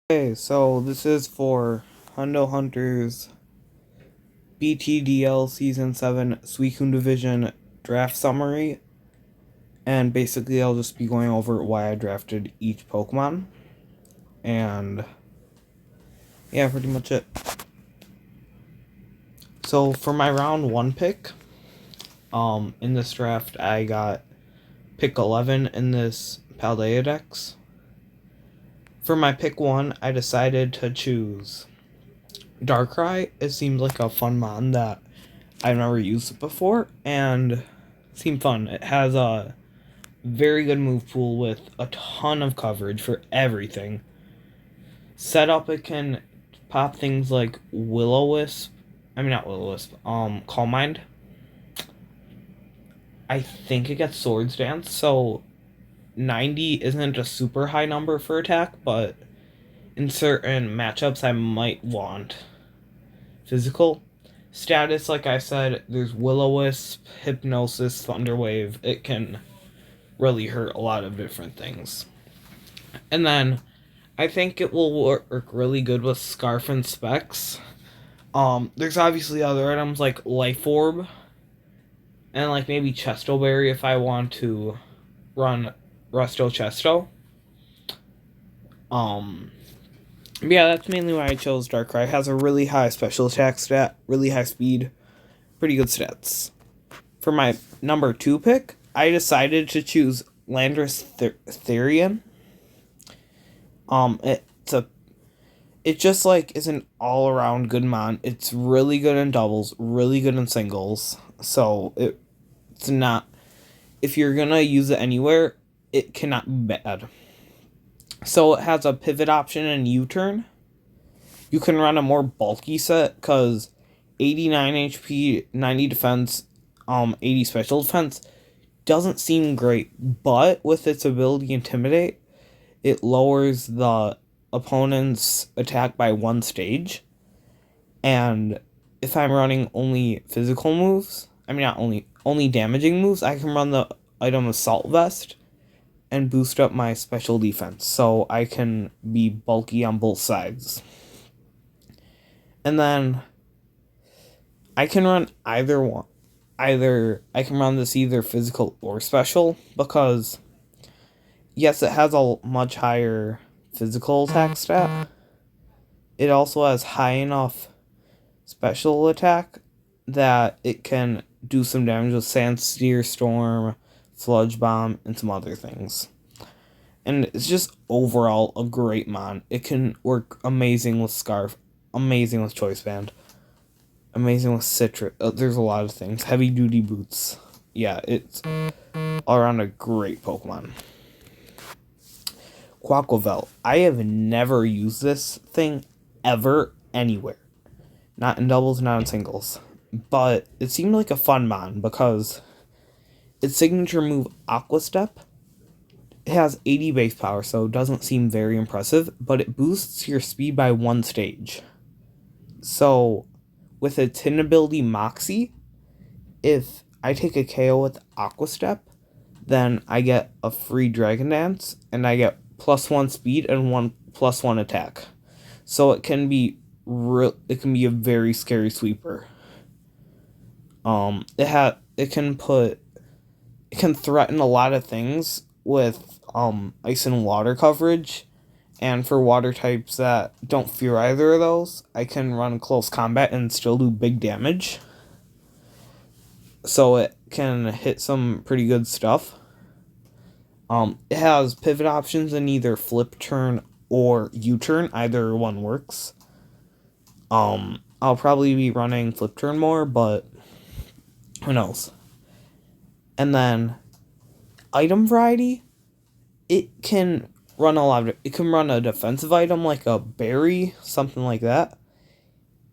Okay, so this is for Hundo Hunters BTDL Season 7 Suicune Division draft summary. And basically, I'll just be going over why I drafted each Pokemon. And yeah, pretty much it. So for my round 1 pick, in this draft, I got pick 11 in this Paldex. For my pick 1, I decided to choose Darkrai. It seemed like a fun mon that I've never used it before, and seemed fun. It has a very good move pool with a ton of coverage for everything. Setup, it can pop things like Will-O-Wisp. I mean, not Will-O-Wisp. Calm Mind. I think it gets Swords Dance, so 90 isn't a super high number for attack, but in certain matchups, I might want physical. Status, like I said, there's Will-O-Wisp, Hypnosis, Thunderwave. It can really hurt a lot of different things. And then I think it will work really good with Scarf and Specs. There's obviously other items like Life Orb and like maybe Chesto Berry if I want to run Resto Chesto. Yeah, that's mainly why I chose Darkrai. It has a really high special attack stat, really high speed, pretty good stats. For my number 2 pick, I decided to choose Landorus Therian. It just like is an all around good mon. It's really good in doubles, really good in singles. So it's not, if you're gonna use it anywhere, it cannot be bad. So it has a pivot option and U-turn. You can run a more bulky set because 89 HP, 90 defense, 80 special defense doesn't seem great, but with its ability Intimidate, it lowers the opponent's attack by 1 stage. And if I'm running only physical moves, I mean not only damaging moves, I can run the item Assault Vest and boost up my special defense, so I can be bulky on both sides. And then I can run either one. Either I can run this either physical or special because yes, it has a much higher physical attack stat. It also has high enough special attack that it can do some damage with Sand Steer Storm, Sludge Bomb, and some other things. And it's just overall a great mon. It can work amazing with Scarf, amazing with Choice Band, amazing with Citrus. There's a lot of things. Heavy duty boots. Yeah, it's all around a great Pokemon. Quaquavel. I have never used this thing ever anywhere. Not in doubles, not in singles. But it seemed like a fun mon because its signature move, Aqua Step, it has 80 base power, so it doesn't seem very impressive, but it boosts your speed by 1 stage. So, with its hidden ability Moxie, if I take a KO with Aqua Step, then I get a free Dragon Dance, and I get +1 speed and 1+1 attack. So it can be a very scary sweeper. It can threaten a lot of things with ice and water coverage, and for water types that don't fear either of those, I can run close combat and still do big damage. So it can hit some pretty good stuff. It has pivot options in either flip turn or U-turn. Either one works. I'll probably be running flip turn more, but who knows. And then item variety, it can run it can run a defensive item like a berry, something like that.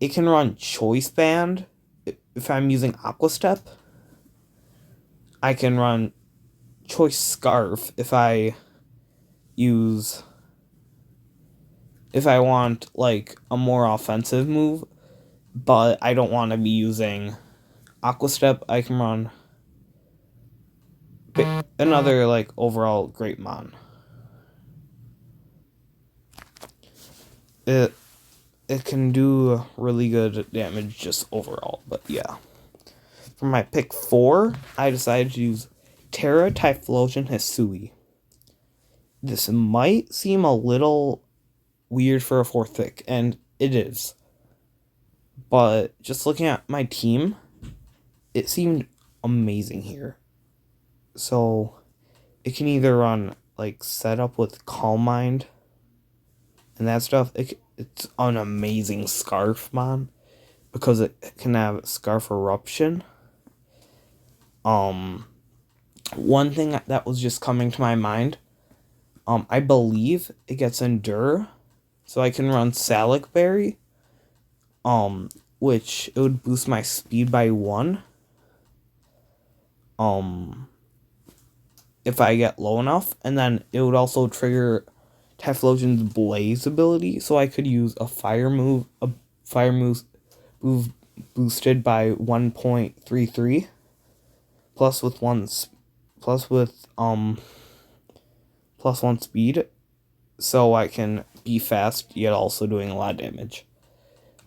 It can run Choice Band if I'm using Aqua Step. I can run Choice Scarf if I want like a more offensive move, but I don't want to be using Aqua Step. I can run another like overall great mon. it it can do really good damage just overall. But yeah. For my pick 4, I decided to use Terra Typhlosion Hisui. This might seem a little weird for a 4th pick, and it is. But just looking at my team, it seemed amazing here. So it can either run like set up with Calm Mind and that stuff. It's an amazing Scarf Mon because it can have Scarf Eruption. One thing that was just coming to my mind, I believe it gets Endure, so I can run Salic Berry, which it would boost my speed by 1. If I get low enough, and then it would also trigger Typhlosion's Blaze ability, so I could use a fire move boosted by 1.33 plus with plus 1 speed, so I can be fast yet also doing a lot of damage.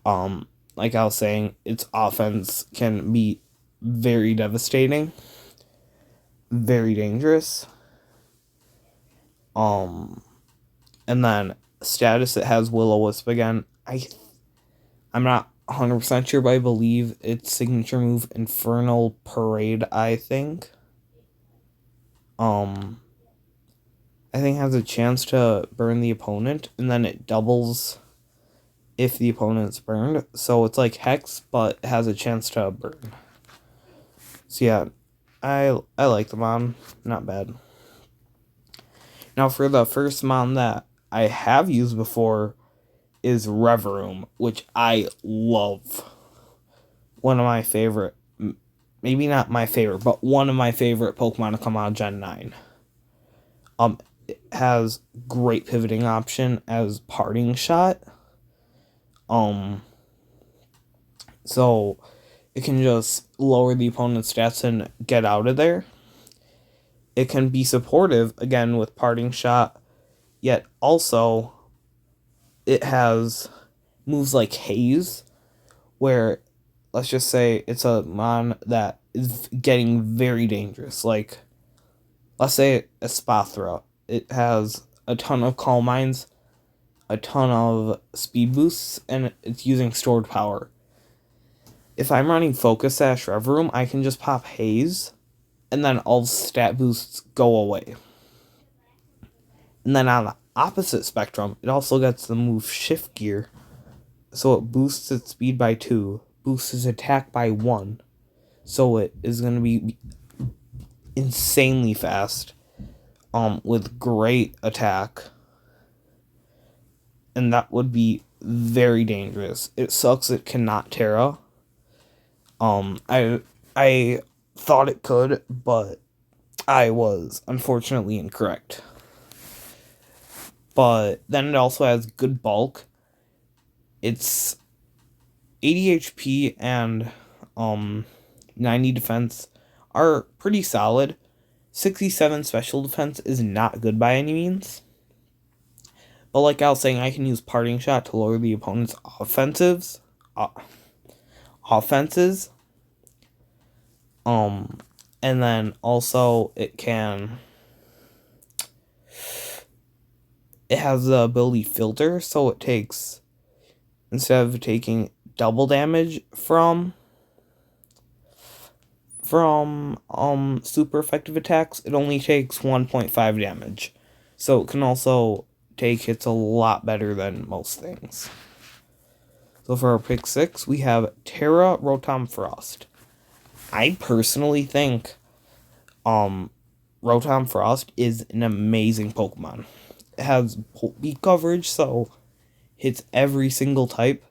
Like I was saying, its offense can be very devastating, very dangerous. And then status, it has Will-O-Wisp again. I'm not 100% sure, but I believe its signature move, Infernal Parade, I think has a chance to burn the opponent, and then it doubles if the opponent's burned. So it's like Hex, but it has a chance to burn. So yeah, I like the Mon. Not bad. Now for the first Mon that I have used before is Revroom, which I love. One of my favorite, maybe not my favorite, but one of my favorite Pokemon to come out of Gen 9. It has great pivoting option as Parting Shot. So it can just lower the opponent's stats and get out of there. It can be supportive, again, with Parting Shot, yet also it has moves like Haze, where, let's just say, it's a Mon that is getting very dangerous. Like, let's say Espathra. It has a ton of Calm Minds, a ton of speed boosts, and it's using stored power. If I'm running Focus Sash Revroom, I can just pop Haze, and then all stat boosts go away. And then on the opposite spectrum, it also gets the move Shift Gear, so it boosts its speed by 2, boosts its attack by 1, so it is going to be insanely fast, with great attack, and that would be very dangerous. It sucks it cannot Terra. I thought it could, but I was unfortunately incorrect. But then it also has good bulk. It's 80 HP and 90 defense are pretty solid. 67 special defense is not good by any means. But like I was saying, I can use Parting Shot to lower the opponent's offenses. And then also it has the ability Filter, so it takes, instead of taking double damage from super effective attacks, it only takes 1.5 damage. So it can also take hits a lot better than most things. So for our pick 6, we have Terra Rotom Frost. I personally think Rotom Frost is an amazing Pokemon. It has beat coverage, so hits every single type,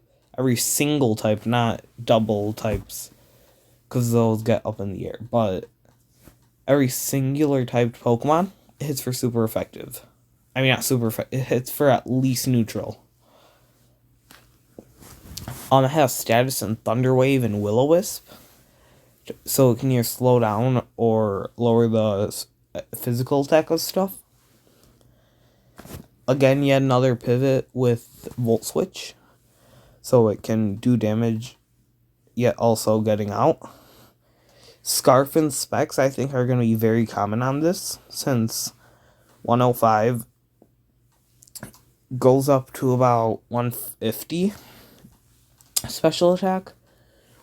not double types, because those get up in the air, but every singular typed Pokemon, it hits for super effective. I mean, not super effective, it hits for at least neutral. It has status in Thunder Wave and Will-O-Wisp, so it can either slow down or lower the physical attack of stuff. Again, yet another pivot with Volt Switch, so it can do damage, yet also getting out. Scarf and Specs, I think, are going to be very common on this, since 105 goes up to about 150 special attack,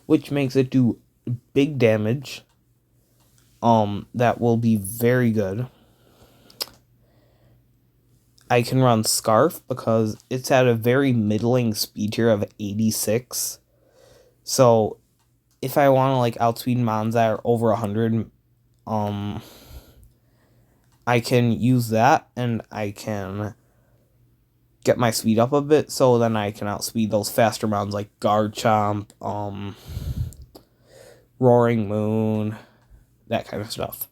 which makes it do big damage. That will be very good. I can run Scarf because it's at a very middling speed tier of 86. So if I want to like outspeed mons that are over 100, I can use that and I can get my speed up a bit, so then I can outspeed those faster mons like Garchomp, Roaring Moon, that kind of stuff.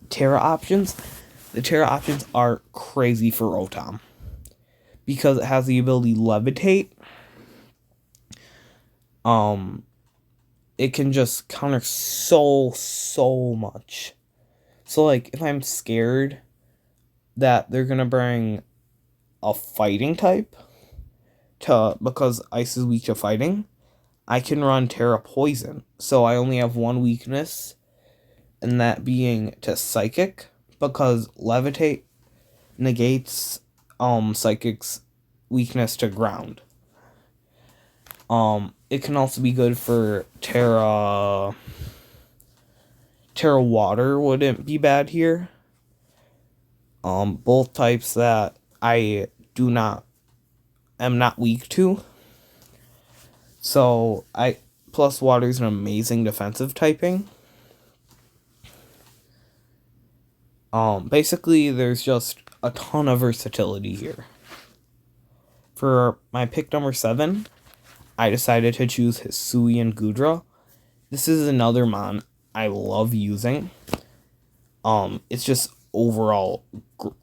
Terra options. The Terra options are crazy for Rotom because it has the ability Levitate. It can just counter so much. So like if I'm scared that they're gonna bring a fighting type because ice is weak to fighting, I can run Terra Poison. So I only have one weakness, and that being to Psychic, because Levitate negates Psychic's weakness to ground. It can also be good for Terra Water wouldn't be bad here. Both types that I am not weak to. So plus Water is an amazing defensive typing. Basically there's just a ton of versatility here. For my pick number 7, I decided to choose Hisuian Gudra. This is another mon I love using. It's just overall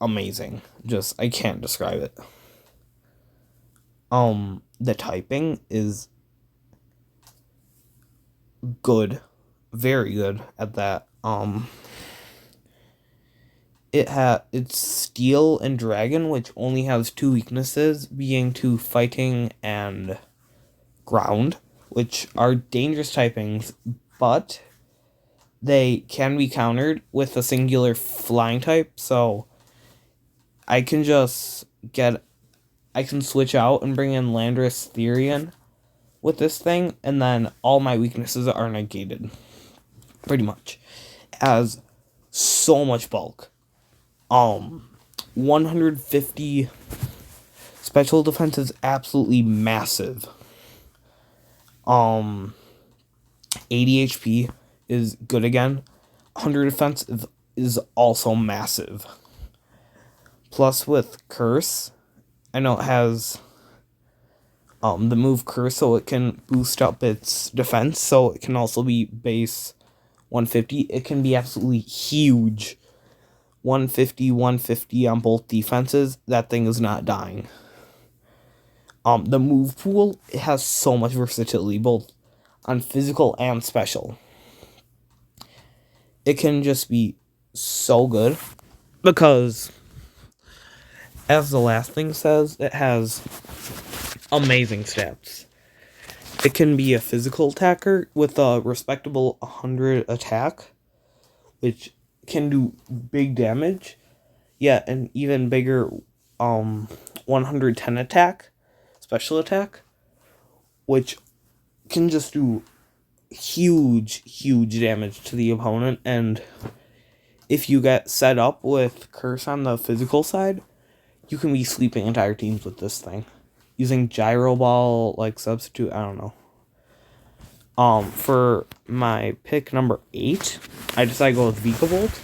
amazing. Just, I can't describe it. The typing is good. Very good at that. It's Steel and Dragon, which only has 2 weaknesses, being to fighting and ground, which are dangerous typings, but they can be countered with a singular flying type, so I can switch out and bring in Landorus Therian with this thing, and then all my weaknesses are negated. Pretty much. It has so much bulk. 150 special defense is absolutely massive. 80 HP is good again. 100 defense is also massive. Plus with Curse, I know it has the move Curse, so it can boost up its defense, so it can also be base 150. It can be absolutely huge. 150 on both defenses. That thing is not dying. The move pool, it has so much versatility, both on physical and special. It can just be so good because, as the last thing says, it has amazing stats. It can be a physical attacker with a respectable 100 attack, which can do big damage. Yeah, an even bigger 110 attack, special attack, which can just do huge damage to the opponent. And if you get set up with Curse on the physical side, you can be sweeping entire teams with this thing. Using Gyro Ball like substitute, I don't know. For my pick number 8, I decided to go with Vikavolt.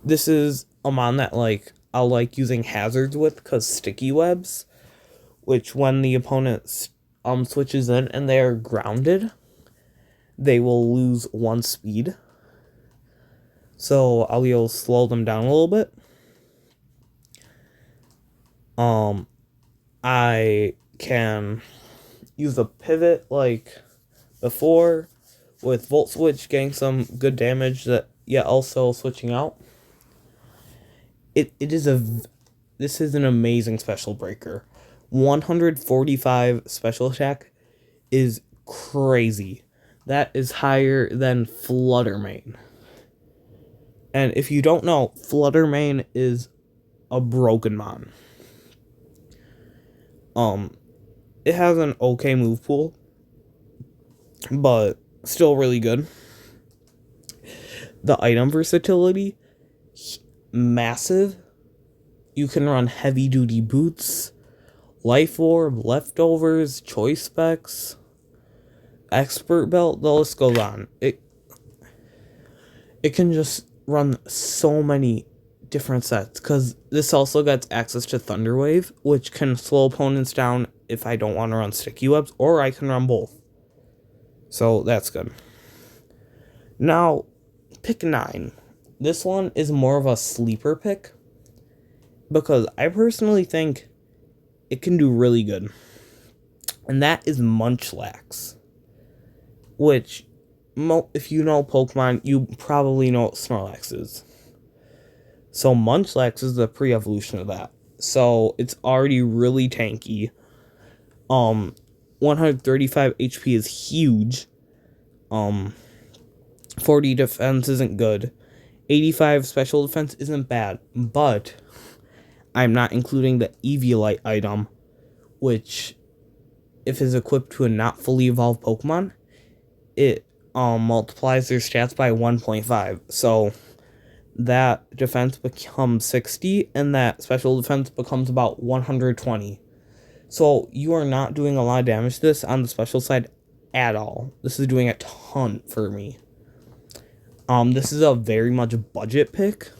This is a mon that I'll like using hazards with, because sticky webs, which when the opponent switches in and they are grounded, they will lose 1 speed. So I'll be able to slow them down a little bit. I can use a pivot like before with Volt Switch, getting some good damage, that also switching out. This is an amazing special breaker. 145 special attack is crazy. That is higher than Flutter Mane. And if you don't know, Flutter Mane is a broken mon. It has an okay move pool, but still really good. The item versatility, massive. You can run heavy duty boots, life orb, leftovers, choice specs, expert belt, the list goes on. It can just run so many different sets, because this also gets access to Thunderwave, which can slow opponents down if I don't want to run sticky webs, or I can run both. So that's good. Now, pick 9. This one is more of a sleeper pick, because I personally think it can do really good. And that is Munchlax, which, if you know Pokemon, you probably know what Snorlax is. So Munchlax is the pre-evolution of that. So it's already really tanky. 135 HP is huge. 40 defense isn't good. 85 special defense isn't bad, but I'm not including the Eviolite item, which, if is equipped to a not fully evolved Pokemon, it multiplies their stats by 1.5. So that defense becomes 60, and that special defense becomes about 120. So you are not doing a lot of damage to this on the special side at all. This is doing a ton for me. This is a very much budget pick.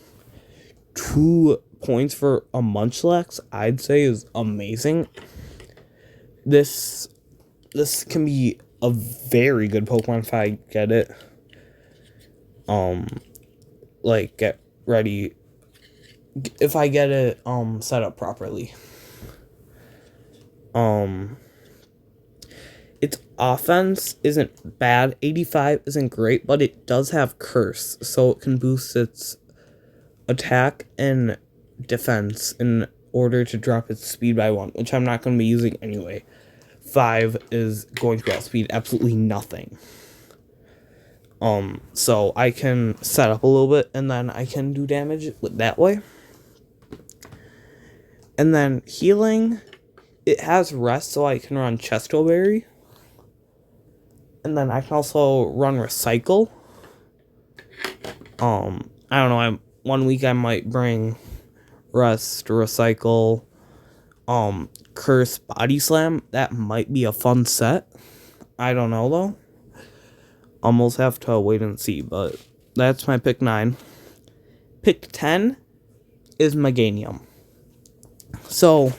2 points for a Munchlax, I'd say, is amazing. This can be a very good Pokemon if I get it. Like, get ready. If I get it set up properly. Its offense isn't bad. 85 isn't great, but it does have Curse, so it can boost its attack and defense in order to drop its speed by 1, which I'm not going to be using anyway. 5 is going to outspeed absolutely nothing. So I can set up a little bit, and then I can do damage that way. And then healing, it has rest, so I can run Chesto Berry. And then I can also run Recycle. I don't know, one week I might bring Rest, Recycle, Curse, Body Slam. That might be a fun set. I don't know, though. Almost have to wait and see, but that's my pick 9. Pick 10 is Meganium. So,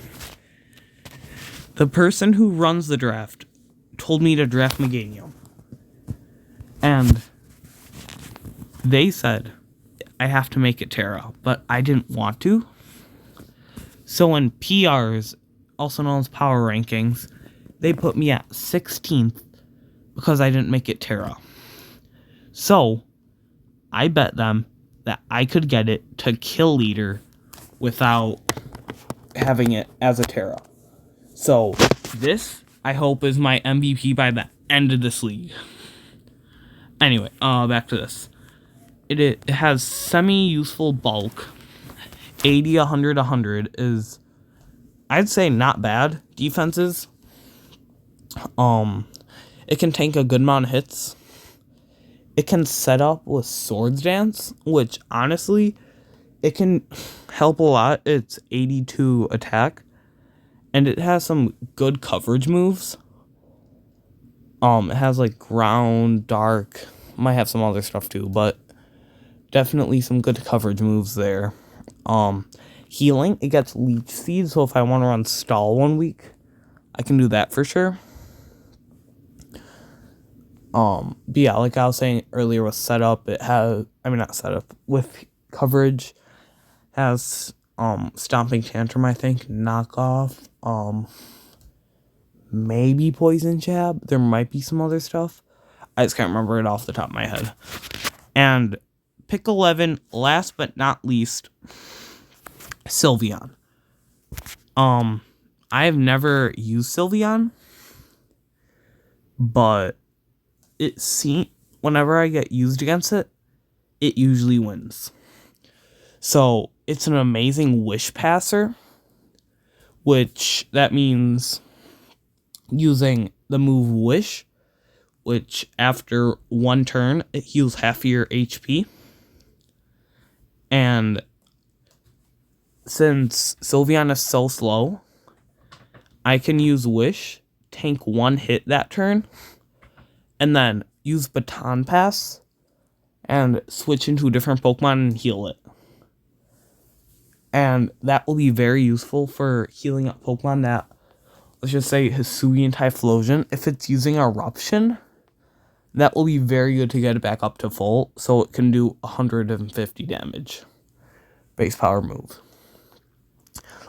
the person who runs the draft told me to draft Meganium. And they said I have to make it Terra, but I didn't want to. So in PRs, also known as power rankings, they put me at 16th because I didn't make it Terra. So I bet them that I could get it to Kill Leader without having it as a Terra. So this, I hope, is my MVP by the end of this league. Anyway, back to this. It has semi-useful bulk. 80, 100, 100 is, I'd say, not bad. Defenses, it can tank a good amount of hits. It can set up with Swords Dance, which, honestly, it can help a lot. It's 82 attack, and it has some good coverage moves. It has, like, Ground, Dark, might have some other stuff, too, but definitely some good coverage moves there. Healing, it gets Leech Seed, so if I want to run Stall 1 week, I can do that for sure. But yeah, like I was saying earlier with setup, it has, not setup, with coverage, has, Stomping Tantrum, I think, knockoff, maybe Poison Jab, there might be some other stuff, I just can't remember it off the top of my head. And pick 11, last but not least, Sylveon. I have never used Sylveon, but whenever I get used against it, it usually wins. So it's an amazing wish passer, which that means using the move Wish, which after one turn, it heals half of your HP. And since Sylveon is so slow, I can use Wish, tank one hit that turn, and then use Baton Pass and switch into a different Pokemon and heal it. And that will be very useful for healing up Pokemon that, let's just say, Hisuian Typhlosion. If it's using Eruption, that will be very good to get it back up to full, so it can do 150 damage. Base power move.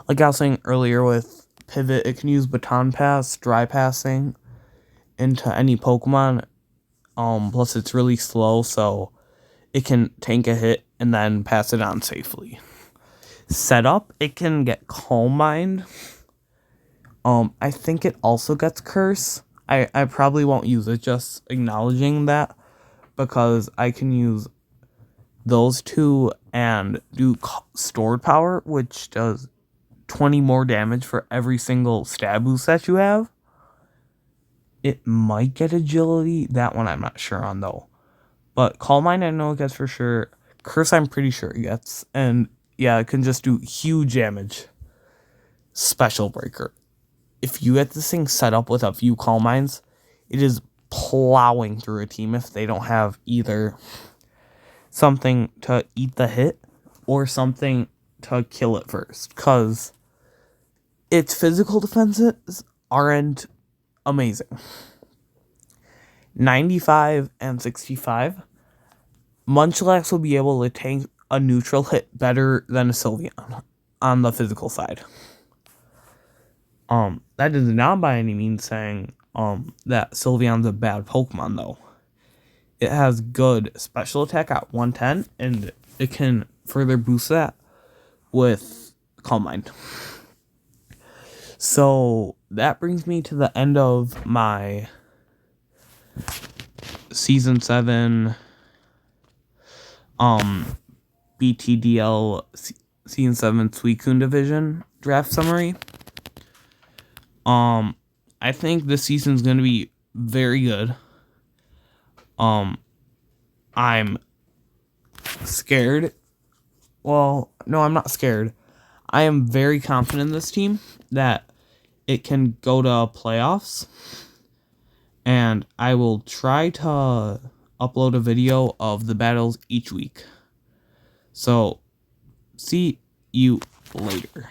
Like I was saying earlier with Pivot, it can use Baton Pass, Dry Passing into any Pokemon. Plus it's really slow, so it can tank a hit and then pass it on safely. Setup, it can get Calm Mind. I think it also gets Curse. I probably won't use it, just acknowledging that, because I can use those two and do Stored Power, which does 20 more damage for every single stab boost that you have. It might get Agility. That one I'm not sure on, though. But Calm Mind I know it gets for sure. Curse I'm pretty sure it gets. And yeah, it can just do huge damage. Special Breaker. If you get this thing set up with a few Calm Minds, it is plowing through a team if they don't have either something to eat the hit or something to kill it first. Because its physical defenses aren't amazing. 95 and 65. Munchlax will be able to tank a neutral hit better than a Sylveon on the physical side. That is not by any means saying that Sylveon's a bad Pokemon, though. It has good special attack at 110, and it can further boost that with Calm Mind. So that brings me to the end of my Season 7 BTDL Season 7 Suicune Division draft summary. I think this season's going to be very good. I'm scared. Well, no, I'm not scared. I am very confident in this team that it can go to playoffs. And I will try to upload a video of the battles each week. So, see you later.